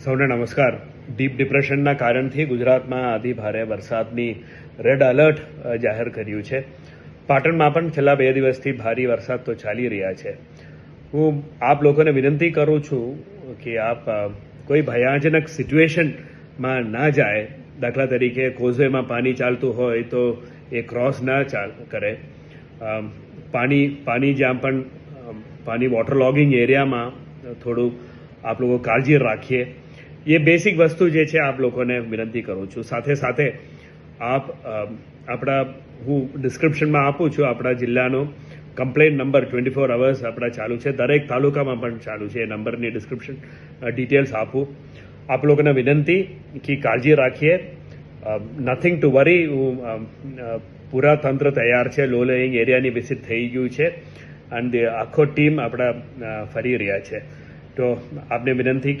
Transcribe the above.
સૌને નમસ્કાર. ડીપ ડિપ્રેશનના કારણથી ગુજરાતમાં અતિ ભારે વરસાદની રેડ એલર્ટ જાહેર કર્યું છે. પાટણમાં પણ છેલ્લા 2 દિવસથી ભારે વરસાદ તો ચાલી રહ્યા છે. હું આપ લોકોને વિનંતી કરું છું કે આપ કોઈ ભયાનક સિચ્યુએશનમાં ના જાય. દાખલા તરીકે કોઝવેમાં પાણી ચાલતું હોય તો એ ક્રોસ ના કરે. પાણી જ્યાં પણ પાણી વોટર લોગિંગ એરિયામાં થોડું આપ લોકો કાળજી રાખીએ. એ બેસિક વસ્તુ જે છે આપ લોકોને વિનંતી કરું છું. સાથે સાથે આપણા હું ડિસ્ક્રિપ્શનમાં આપું છું આપણા જિલ્લાનો કમ્પ્લેન નંબર 24 અવર્સ આપણા ચાલુ છે. દરેક તાલુકામાં પણ ચાલુ છે. એ નંબરની ડિસ્ક્રિપ્શન ડિટેલ્સ આપું. આપ લોકોને વિનંતી કે કાળજી રાખીએ. નથિંગ ટુ વરી. પૂરા તંત્ર તૈયાર છે. લો લેઇંગ એરિયાની વિઝિટ થઈ ગયું છે અને આખો ટીમ આપણા ફરી રહ્યા છે. તો આપને વિનંતી કે